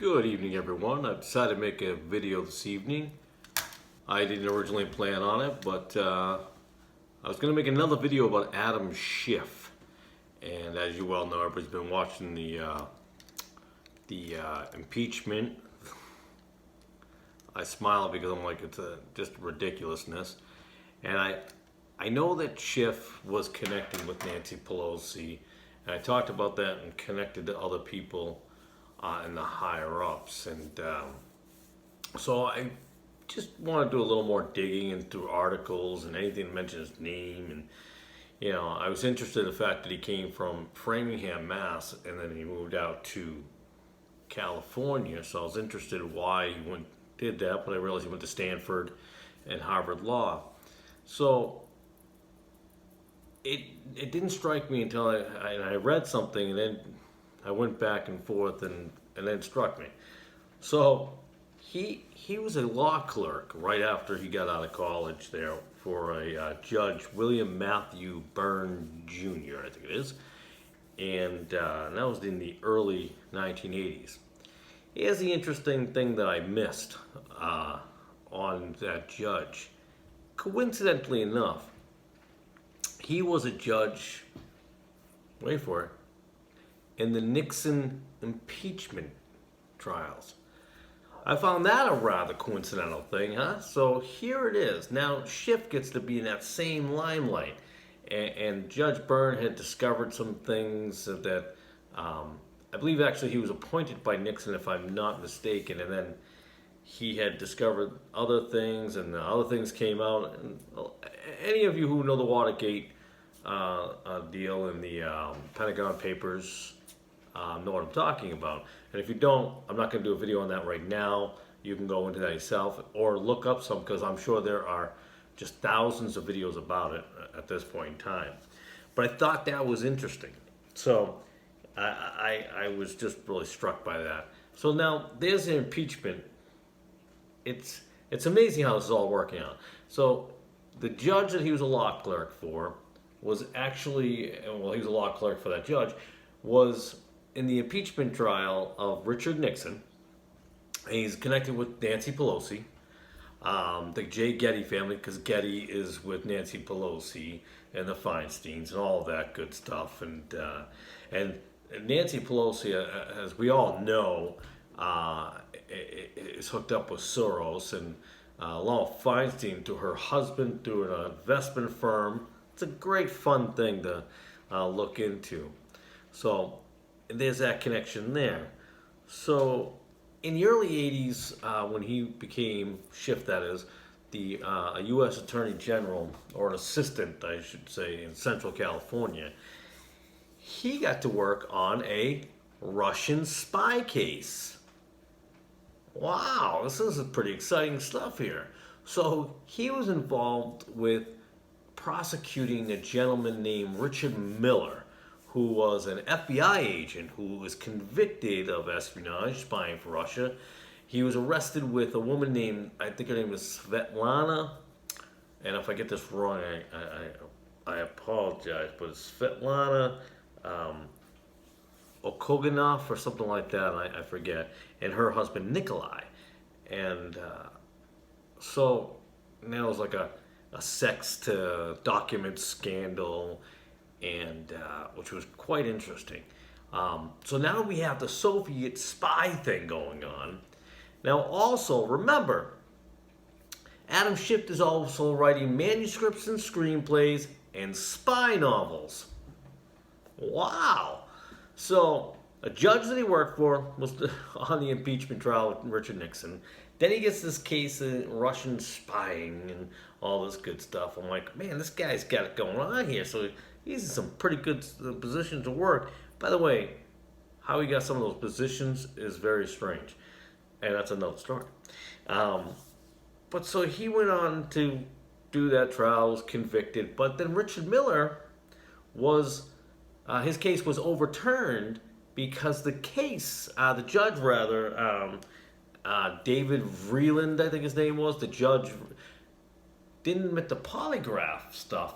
Good evening, everyone. I decided to make a video this evening. I didn't originally plan on it, but I was going to make another video about Adam Schiff. And as you well know, everybody's been watching the impeachment. I smile because I'm like, it's just ridiculousness. And I know that Schiff was connecting with Nancy Pelosi, and I talked about that and connected to other people and the higher ups, and so I just want to do a little more digging and through articles and anything that mentions his name. And I was interested in the fact that he came from Framingham, Mass, and then he moved out to California. So I was interested in why he did that, but I realized he went to Stanford and Harvard Law. So it didn't strike me until I read something, and then I went back and forth, and then it struck me. So he was a law clerk right after he got out of college there for a Judge William Matthew Byrne Jr., I think it is. And that was in the early 1980s. Here's the interesting thing that I missed on that judge. Coincidentally enough, he was a judge, wait for it, in the Nixon impeachment trials. I found that a rather coincidental thing, huh? So here it is. Now Schiff gets to be in that same limelight. And Judge Byrne had discovered some things that I believe actually he was appointed by Nixon, if I'm not mistaken, and then he had discovered other things, and the other things came out. And any of you who know the Watergate deal and the Pentagon Papers know what I'm talking about. And if you don't, I'm not going to do a video on that right now. You can go into that yourself or look up some, because I'm sure there are just thousands of videos about it at this point in time. But I thought that was interesting. So I was just really struck by that. So now there's an impeachment. It's amazing how this is all working out. So the judge that he was a law clerk for was actually, well, he was a law clerk for that judge, was in the impeachment trial of Richard Nixon. He's connected with Nancy Pelosi, the J. Getty family, because Getty is with Nancy Pelosi and the Feinsteins and all of that good stuff. And Nancy Pelosi, as we all know, is hooked up with Soros, and along with Feinstein to her husband through an investment firm. It's a great fun thing to look into. So there's that connection there. So in the early 80s, when he became Schiff, that is, a U.S. Attorney General, or an assistant, I should say, in Central California, he got to work on a Russian spy case. Wow, this is pretty exciting stuff here. So he was involved with prosecuting a gentleman named Richard Miller, who was an FBI agent who was convicted of espionage, spying for Russia. He was arrested with a woman named, I think her name was Svetlana, and if I get this wrong, I apologize, but it's Svetlana Okoganov or something like that, I forget, and her husband Nikolai. And so now it was like a sex to document scandal, and which was quite interesting. So now we have the Soviet spy thing going on. Now also, remember, Adam Schiff is also writing manuscripts and screenplays and spy novels. Wow. So a judge that he worked for was on the impeachment trial with Richard Nixon. Then he gets this case of Russian spying and all this good stuff. I'm like, man, this guy's got it going on here. So he's in some pretty good positions to work. By the way, how he got some of those positions is very strange. And that's another story. But so he went on to do that trial, was convicted. But then Richard Miller his case was overturned because the judge David Vreeland, I think his name was, the judge didn't admit the polygraph stuff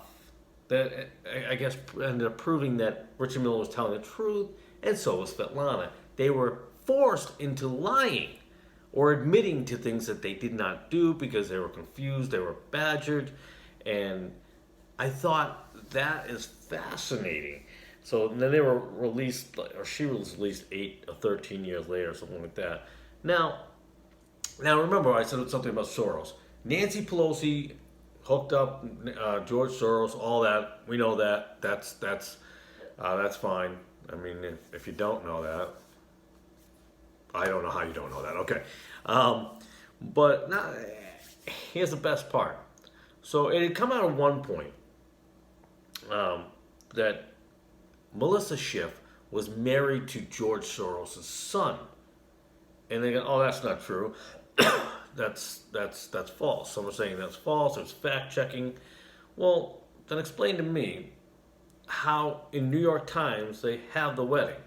that I guess ended up proving that Richard Miller was telling the truth, and so was Svetlana. They were forced into lying or admitting to things that they did not do because they were confused, they were badgered, and I thought that is fascinating. So then they were released, or she was released 8 or 13 years later, or something like that. Now remember, I said something about Soros. Nancy Pelosi hooked up George Soros, all that. We know that. That's fine. I mean, if you don't know that, I don't know how you don't know that. Okay, but now, here's the best part. So it had come out at one point that Melissa Schiff was married to George Soros' son, and they go, "Oh, that's not true. that's false." Some are saying that's false. It's fact checking. Well, then explain to me how in New York Times they have the wedding,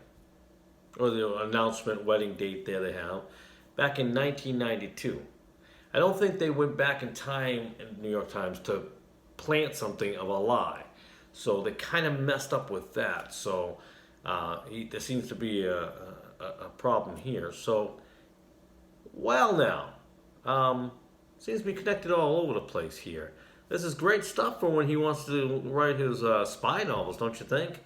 or the announcement wedding date there they have, back in 1992. I don't think they went back in time in New York Times to plant something of a lie. So they kind of messed up with that. So there seems to be a problem here. So, well now, seems to be connected all over the place here. This is great stuff for when he wants to write his spy novels, don't you think?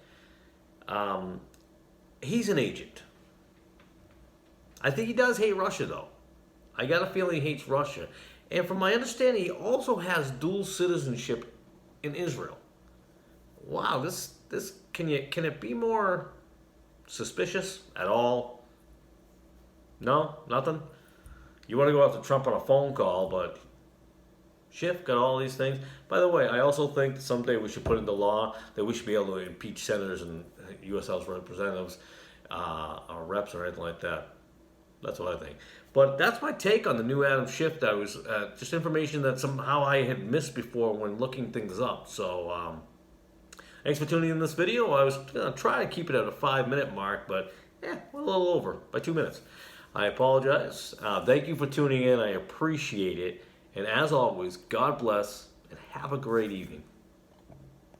He's an agent. I think he does hate Russia, though. I got a feeling he hates Russia. And from my understanding, he also has dual citizenship in Israel. Wow, this can it be more suspicious at all? No, nothing. You want to go after Trump on a phone call, but Schiff got all these things. By the way, I also think someday we should put into law that we should be able to impeach senators and U.S. House Representatives or reps or anything like that. That's what I think. But that's my take on the new Adam Schiff. That was just information that somehow I had missed before when looking things up. So thanks for tuning in this video. I was going to try to keep it at a 5-minute mark, but we're a little over by 2 minutes. I apologize. Thank you for tuning in. I appreciate it. And as always, God bless and have a great evening.